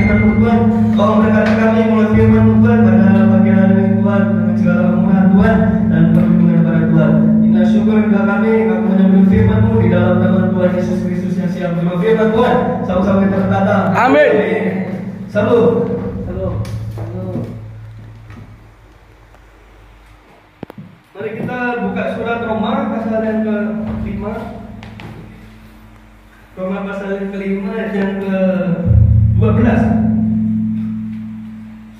firman Tuhan. Tolong berkati kami mulai firman Tuhan pada bagian Tuhan dengan segala kemurahan Tuhan dan perlindungan pada Tuhan. Kita syukur kepada kami menyambut firman-Mu di dalam nama Tuhan Yesus Kristus yang siap menerima firman Tuhan. Sama-sama kita berkata, Amin. Salut. Mari kita buka surat Roma pasal yang ke-5. Roma pasal yang ke-5 ayat yang ke-12.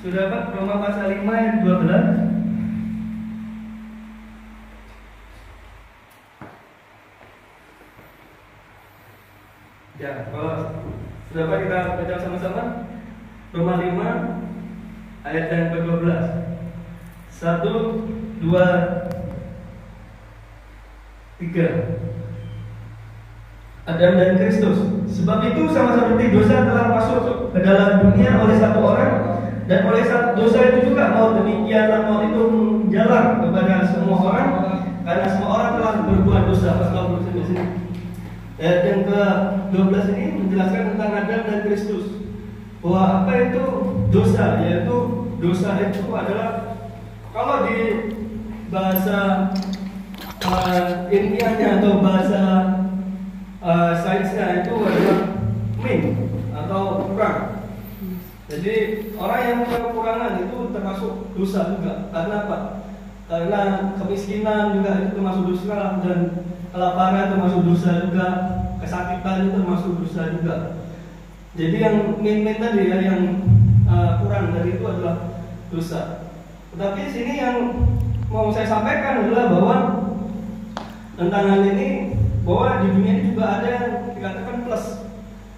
Sudah Pak, Roma pasal 5 ayat 12. Ya, kalau sudah Pak kita baca sama-sama. Roma 5 ayat yang ke-12. 1, 2, 3. Adam dan Kristus. Sebab itu sama seperti dosa telah masuk ke dalam dunia oleh satu orang, dan oleh dosa itu juga maut, demikianlah maut itu menjalar kepada semua orang, karena semua orang telah berbuat dosa. Pasal 20 di sini. Ayat yang ke-12 ini menjelaskan tentang Adam dan Kristus. Bahwa apa itu dosa? Yaitu dosa itu adalah, kalau di bahasa ilmiahnya atau bahasa sainsnya itu adalah min atau kurang. Jadi orang yang punya kekurangan itu termasuk dosa juga. Karena apa? Karena kemiskinan juga itu termasuk dosa, dan kelaparan termasuk dosa juga, kesakitan itu termasuk dosa juga. Jadi yang min tadi ya, yang kurang dari itu adalah dosa. Tetapi di sini yang mau saya sampaikan adalah bahwa tentang hal ini, bahwa di dunia ini juga ada yang dikatakan plus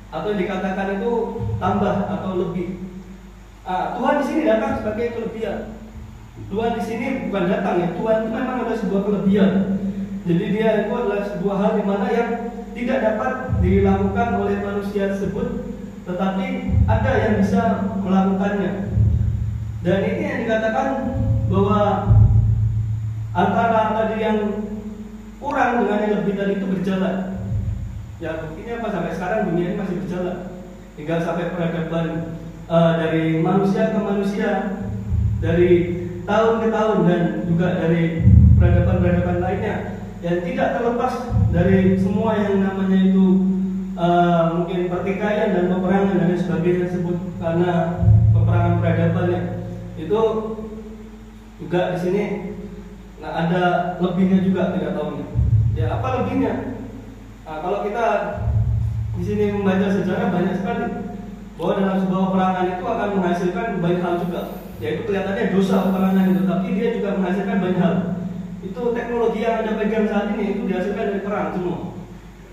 atau dikatakan itu tambah atau lebih. Tuhan di sini datang sebagai kelebihan. Tuhan di sini bukan datang ya, Tuhan itu memang ada sebuah kelebihan. Jadi dia itu adalah sebuah hal di mana yang tidak dapat dilakukan oleh manusia tersebut, tetapi ada yang bisa melakukannya. Dan ini yang dikatakan bahwa antara tadi yang kurang dengan yang lebih tadi itu berjalan. Ya buktinya apa, sampai sekarang dunia ini masih berjalan, hingga sampai peradaban dari manusia ke manusia, dari tahun ke tahun, dan juga dari peradaban-peradaban lainnya yang tidak terlepas dari semua yang namanya itu mungkin pertikaian dan peperangan dan sebagainya tersebut, karena peperangan peradabannya itu juga di sini. Nah, ada lebihnya juga, tidak tahu ya apa lebihnya. Kalau kita di sini membaca sejarah, banyak sekali bahwa dalam sebuah peperangan itu akan menghasilkan banyak hal juga. Yaitu kelihatannya dosa peperangan itu, tapi dia juga menghasilkan banyak hal. Itu teknologi yang Anda pegang saat ini itu dihasilkan dari perang semua.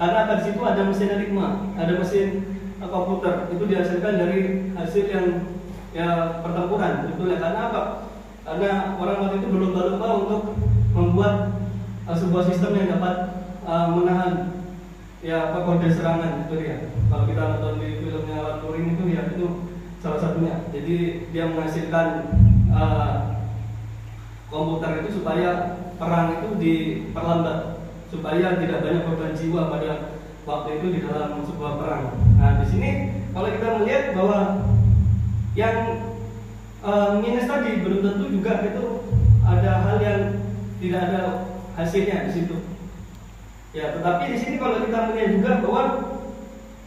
Karena di situ ada mesin enigma, ada mesin komputer, itu dihasilkan dari hasil yang ya pertempuran. Betul ya, karena apa? Karena orang waktu itu berlomba-lomba untuk membuat sebuah sistem yang dapat menahan ya kode serangan itu ya. Kalau kita nonton di filmnya Alan Turing itu ya, itu salah satunya. Jadi dia menghasilkan komputer itu supaya perang itu diperlambat, supaya tidak banyak korban jiwa pada waktu itu di dalam sebuah perang. Nah di sini kalau kita melihat bahwa yang minus tadi belum tentu juga itu ada hal yang tidak ada hasilnya di situ. Ya, tetapi di sini kalau kita melihat juga bahwa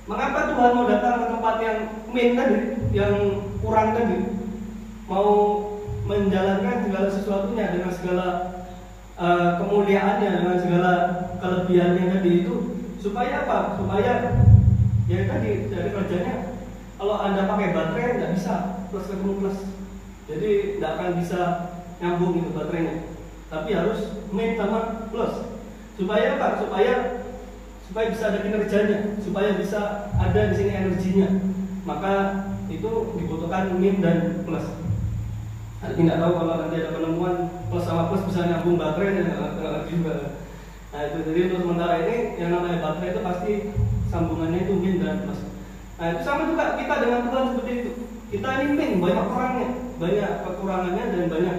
mengapa Tuhan mau datang ke tempat yang min tadi, yang kurang tadi, mau menjalankan segala sesuatunya dengan segala kemuliaannya, dengan segala kelebihannya tadi itu, supaya apa? Supaya ya tadi dari kerjanya, kalau Anda pakai baterai nggak bisa plus ketemu plus. Jadi tidak akan bisa nyambung itu baterainya, tapi harus min sama plus. Supaya apa? Supaya bisa ada kinerjanya, supaya bisa ada di sini energinya. Maka itu dibutuhkan min dan plus. Nanti tidak tahu kalau nanti ada penemuan plus sama plus bisa nyambung baterainya juga. Nah itu jadi untuk sementara ini yang namanya baterai itu pasti sambungannya itu min dan plus. Nah itu sama juga kita dengan Tuhan seperti itu. Kita ini min, banyak orangnya, banyak kekurangannya, dan banyak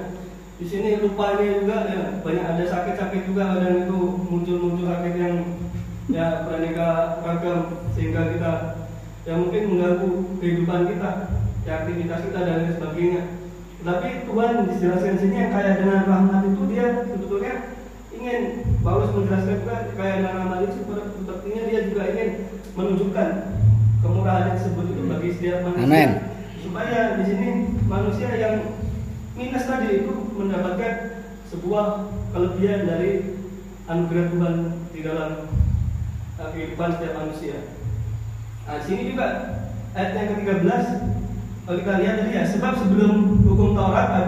di sini lupanya juga ya, banyak ada sakit-sakit juga, dan itu muncul sakit yang ya beraneka ragam, sehingga kita ya mungkin mengganggu kehidupan kita. aktivitas kita dan lain sebagainya. Tapi Tuhan dijelaskan sini yang kaya dengan rahmat itu dia sebetulnya ingin, Paulus menjelaskan juga kaya dengan rahmat itu sepertinya dia juga ingin menunjukkan kemurahan tersebut itu bagi setiap manusia. Amen. Supaya di sini manusia yang minus tadi itu mendapatkan sebuah kelebihan dari anugerah Tuhan di dalam kehidupan setiap manusia. Nah, sini juga ayat yang ke-13 kalau kita lihat tadi ya, sebab sebelum hukum Taurat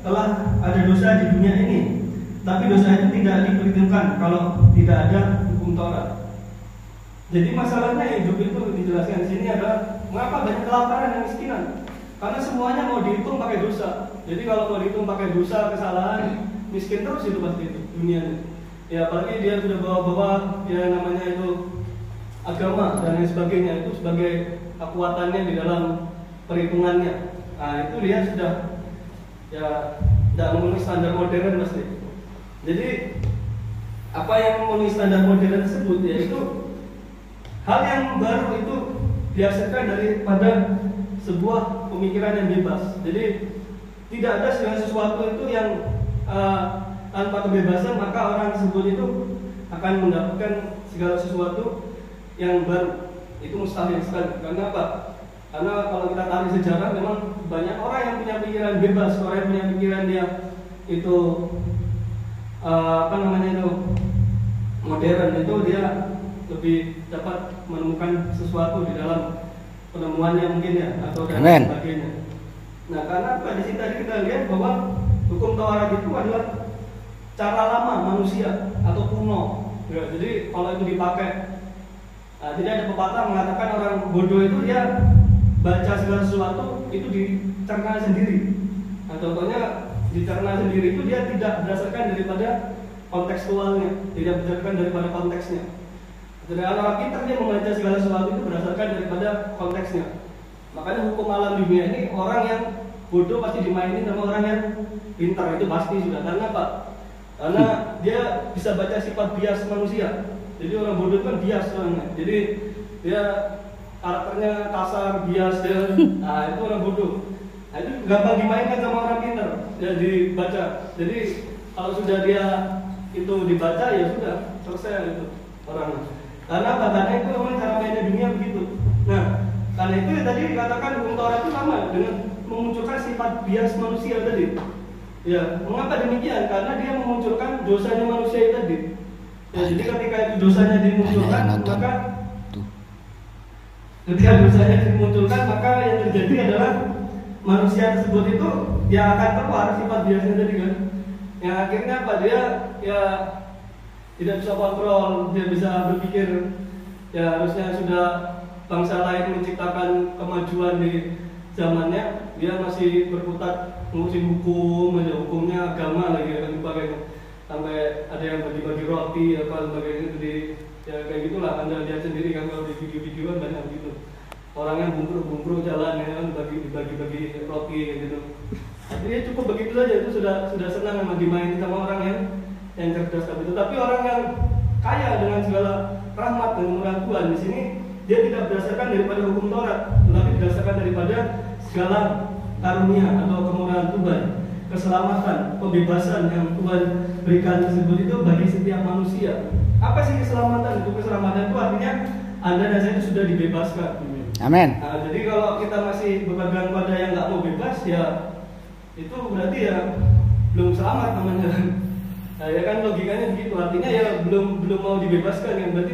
telah ada dosa di dunia ini, tapi dosa itu tidak diperhitungkan kalau tidak ada hukum Taurat. Jadi masalahnya hidup itu dijelaskan di sini adalah mengapa banyak kelaparan dan kemiskinan? Karena semuanya mau dihitung pakai dosa. Jadi kalau mau dihitung pakai dosa, kesalahan, miskin terus itu pasti itu dunianya. Ya apalagi dia sudah bawa-bawa ya namanya itu agama dan lain sebagainya, itu sebagai kekuatannya di dalam perhitungannya. Nah itu dia sudah ya tidak memenuhi standar modern pasti. Jadi apa yang memenuhi standar modern tersebut yaitu hal yang baru itu dihasilkan daripada sebuah pemikiran yang bebas. Jadi tidak ada segala sesuatu itu yang tanpa kebebasan, maka orang tersebut itu akan mendapatkan segala sesuatu yang baru. Itu mustahil sekali. Karena apa? Karena kalau kita tarik sejarah, memang banyak orang yang punya pikiran bebas, orang yang punya pikiran dia itu modern, itu dia lebih dapat menemukan sesuatu di dalam penemuannya mungkin ya, atau dan sebagainya. Nah karena di sini tadi kita lihat bahwa hukum Taurat itu adalah cara lama manusia atau kuno. Ya, jadi kalau itu dipakai, jadi ada pepatah mengatakan orang bodoh itu dia baca segala sesuatu itu dicerna sendiri. Nah, contohnya dicerna sendiri itu dia tidak berdasarkan daripada kontekstualnya, tidak berdasarkan daripada konteksnya. Jadi orang pintar dia membaca segala sesuatu itu berdasarkan daripada konteksnya. Makanya hukum alam dunia ini orang yang bodoh pasti dimainin sama orang yang pintar, itu pasti sudah. Karena apa? Karena dia bisa baca sifat bias manusia. Jadi orang bodoh itu kan bias orangnya. Jadi dia karakternya kasar, bias dia. Nah itu orang bodoh. Nah itu gampang dimainkan sama orang pintar. Ya dibaca. Jadi kalau sudah dia itu dibaca ya sudah selesai itu orang. Karena apa? Karena itu memang cara mainnya dunia begitu. Nah karena itu tadi dikatakan hukum Taurat itu sama dengan memunculkan sifat bias manusia tadi. Ya, mengapa demikian? Karena dia memunculkan dosanya manusia itu tadi. Ya, jadi ketika itu dosanya dimunculkan, maka ketika dosanya dimunculkan, maka yang terjadi adalah manusia tersebut itu dia akan keluar sifat biasnya tadi kan. Yang akhirnya apa? Dia ya tidak bisa kontrol, dia bisa berpikir ya harusnya sudah bangsa lain menciptakan kemajuan di zamannya, dia masih berkutat ngurusin hukum, aja hukumnya agama lagi dan sebagainya. Sampai ada yang bagi-bagi roti apa sebagainya, jadi ya kayak gitulah. Anda lihat sendiri kan kalau di video-videoan banyak begitu. Orang yang bungkru jalan ya kan bagi-bagi roti kayak gitu. Jadi cukup begitu saja, itu sudah senang sama dimainin sama orang yang cerdas itu. Tapi orang yang kaya dengan segala rahmat dan murah Tuhan di sini, dia tidak berdasarkan daripada hukum Taurat, tetapi berdasarkan daripada segala karunia atau kemurahan Tuhan, keselamatan, pembebasan yang Tuhan berikan tersebut itu bagi setiap manusia. Apa sih keselamatan itu? Keselamatan itu artinya Anda dan saya itu sudah dibebaskan. Amin. Nah, jadi kalau kita masih berpegang pada yang nggak mau bebas, ya itu berarti ya belum selamat namanya. Nah, ya kan logikanya begitu. Artinya ya belum mau dibebaskan, yang berarti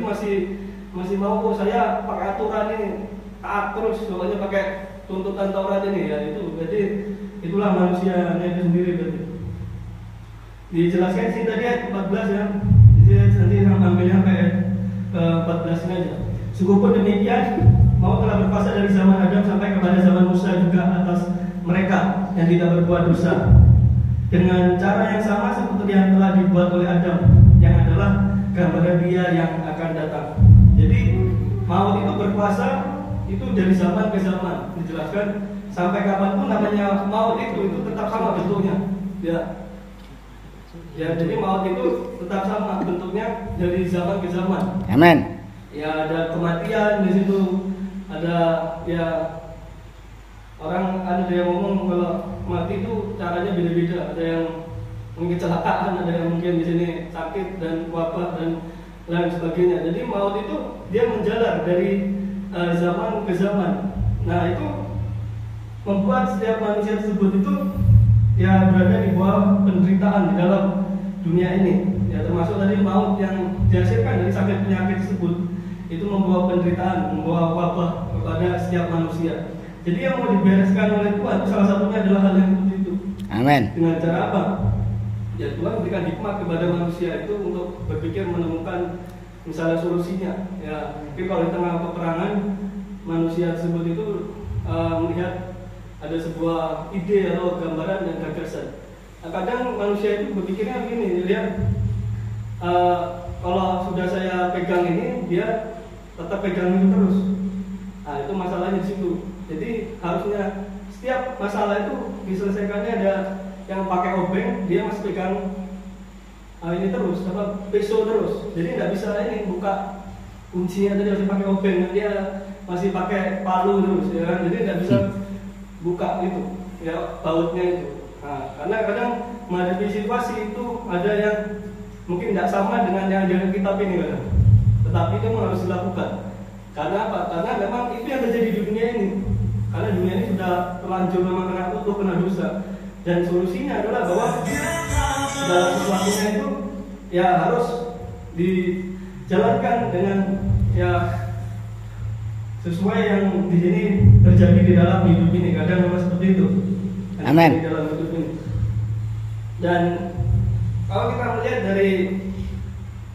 masih mau saya pakai aturan ini taat terus, soalnya pakai tuntutan Taurat ini ya itu. Berarti itulah manusianya itu sendiri berarti. Dijelaskan di sini tadi ayat 14 ya. Jadi nanti ambil sampai 14 ini aja. Sungguh demikian, mau telah berkuasa dari zaman Adam sampai kepada zaman Musa juga atas mereka yang tidak berbuat dosa, dengan cara yang sama seperti yang telah dibuat oleh Adam, yang adalah gambaran Dia yang akan datang. Jadi maut itu berkuasa itu dari zaman ke zaman, dijelaskan sampai kapanpun namanya maut itu tetap sama bentuknya. Ya jadi maut itu tetap sama bentuknya dari zaman ke zaman. Amin. Ya ada kematian di situ, ada ya orang ada yang ngomong kalau mati itu caranya beda-beda, ada yang mungkin kecelakaan, ada yang mungkin di sini sakit dan wabah dan lain sebagainya. Jadi maut itu dia menjalar dari zaman ke zaman. Nah itu membuat setiap manusia tersebut itu ya berada di bawah penderitaan di dalam dunia ini. Ya termasuk tadi maut yang dihasilkan dari sakit penyakit tersebut itu membawa penderitaan, membawa wabah kepada setiap manusia. Jadi yang mau dibereskan oleh Tuhan salah satunya adalah hal yang seperti itu. Amin. Dengan cara apa? Ya Tuhan berikan hikmat kepada manusia itu untuk berpikir menemukan misalnya solusinya. Ya mungkin kalau di tengah peperangan manusia tersebut itu melihat ada sebuah ide atau gambaran dan gagasan. Nah, kadang manusia itu berpikirnya begini, lihat kalau sudah saya pegang ini, dia tetap pegang itu terus. Nah itu masalahnya di situ. Jadi harusnya setiap masalah itu diselesaikannya ada yang pakai obeng, dia masih pegang ini terus, apa pisau terus. Jadi nggak bisa ini buka kuncinya tadi masih pakai obeng, dia masih pakai palu terus, ya kan? Jadi nggak bisa buka itu, ya bautnya itu. Nah, karena kadang menghadapi situasi itu ada yang mungkin tidak sama dengan yang ada di kitab ini kadang. Tetapi itu harus dilakukan. Karena apa? Karena memang itu yang terjadi di dunia ini. Karena dunia ini sudah terlanjur memang kena kutuk, kena dosa. Dan solusinya adalah bahwa segala sesuatunya itu ya harus dijalankan dengan ya sesuai yang di sini terjadi di dalam hidup ini. Kadang memang seperti itu. Amin. Di dalam hidup ini. Dan kalau kita melihat dari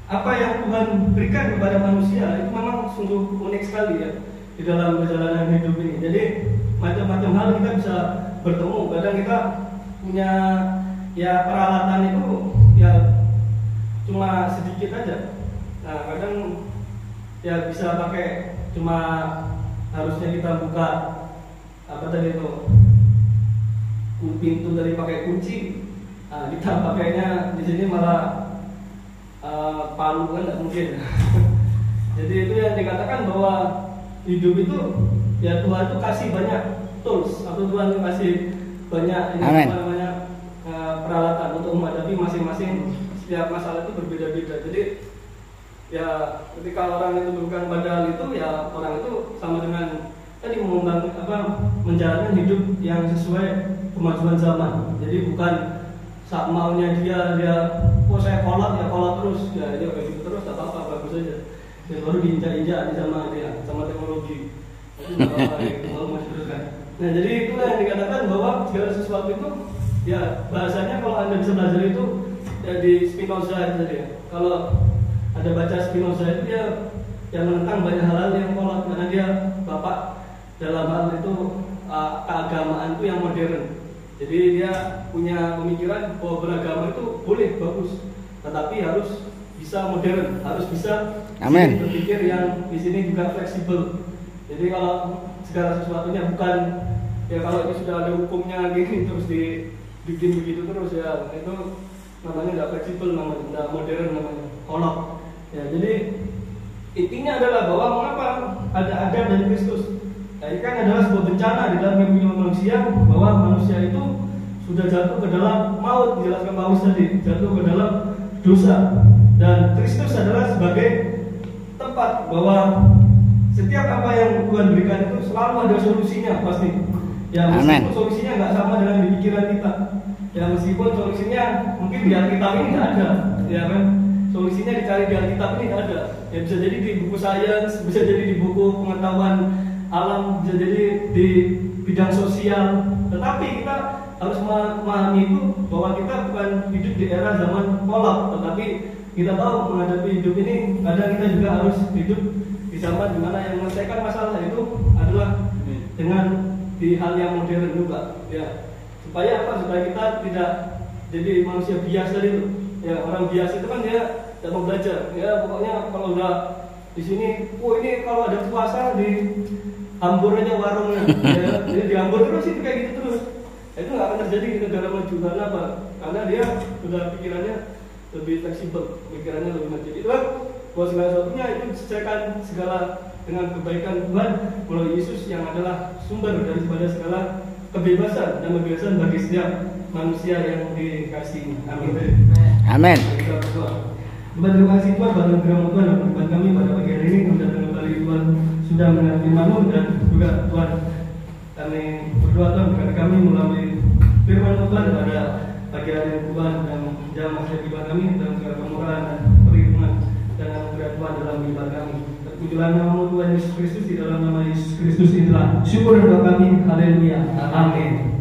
apa yang Tuhan berikan kepada manusia itu memang sungguh unik sekali ya di dalam perjalanan hidup ini. Jadi macam-macam hal kita bisa bertemu. Kadang kita punya ya peralatan itu ya cuma sedikit aja. Nah kadang ya bisa pakai cuma harusnya kita buka apa tadi itu pintu dari pakai kunci. Nah, kita pakainya di sini malah palu kan nggak mungkin. Jadi itu yang dikatakan bahwa hidup itu ya Tuhan itu kasih banyak tools atau Tuhan itu kasih banyak namanya peralatan untuk menghadapi masing-masing setiap masalah itu berbeda-beda. Jadi ya ketika orang itu bukan pada itu ya orang itu sama dengan tadi menjalankan hidup yang sesuai kemajuan zaman. Jadi bukan saat maunya dia oh saya kolot ya kolot terus ya dia kayak gitu terus tak apa bagus aja. Ya baru diinjak-injak sama dia sama teknologi. Itu apa itu mau diteruskan. Nah jadi itulah yang dikatakan bahwa segala sesuatu itu ya bahasanya kalau Anda bisa belajar itu ya di Spinoza itu tadi ya. Kalau ada baca Spinoza itu dia yang menentang banyak hal-hal yang kolot karena dia bapak dalam hal itu keagamaan itu yang modern. Jadi dia punya pemikiran bahwa beragama itu boleh bagus, tetapi harus bisa modern, harus bisa berpikir yang di sini juga fleksibel. Jadi kalau segala sesuatunya bukan ya kalau ini sudah ada hukumnya gini terus dibikin begitu terus ya itu namanya tidak fleksibel, namanya tidak modern, namanya kolot. Ya jadi intinya adalah bahwa mengapa ada Adam dan Kristus. Nah, ini kan adalah sebuah bencana di dalam hidup manusia bahwa manusia itu sudah jatuh ke dalam maut, dijelaskan Paulus tadi, jatuh ke dalam dosa. Dan Kristus adalah sebagai tempat bahwa setiap apa yang Tuhan berikan itu selalu ada solusinya pasti. Ya meskipun solusinya nggak sama dengan di pikiran kita. Ya meskipun solusinya mungkin di Alkitab ini nggak ada, ya kan? Solusinya dicari di Alkitab ini nggak ada. Ya bisa jadi di buku sains, bisa jadi di buku pengetahuan alam, bisa jadi di bidang sosial. Tetapi kita harus memahami itu bahwa kita bukan hidup di era zaman kolot, tetapi kita tahu menghadapi hidup ini kadang kita juga harus hidup di zaman dimana yang menyelesaikan masalah itu adalah dengan di hal yang modern juga, ya. Supaya apa? Supaya kita tidak jadi manusia biasa itu. Ya orang biasa itu kan dia tidak mau belajar. Ya pokoknya kalau udah di sini, oh ini kalau ada puasa di hambur aja warungnya, ya, jadi dihambur terus itu kayak gitu terus. Itu nggak akan terjadi di negara maju. Karena apa? Karena dia sudah pikirannya lebih fleksibel, pikirannya lebih maju. Itulah bahwa segala sesuatunya itu diselesaikan segala dengan kebaikan Tuhan melalui Yesus yang adalah sumber daripada segala kebebasan dan kebebasan bagi setiap manusia yang dikasihi. Amin. Amin. Kita berdoa. Tuhan, terima kasih Tuhan pada firman Tuhan dan firman kami pada pagi hari ini. Kami datang kembali Tuhan sudah mendengar firman-Mu dan juga Tuhan kami berdoa Tuhan kepada kami melalui firman Tuhan pada pagi hari ini Tuhan dan jam masa kehidupan kami dan segala kemurahan dan perlindungan dan anugerah Tuhan dalam kehidupan kami. Terpujilah nama Tuhan Yesus Kristus, di dalam nama Yesus Kristus inilah syukur doa kami. Haleluya. Amin.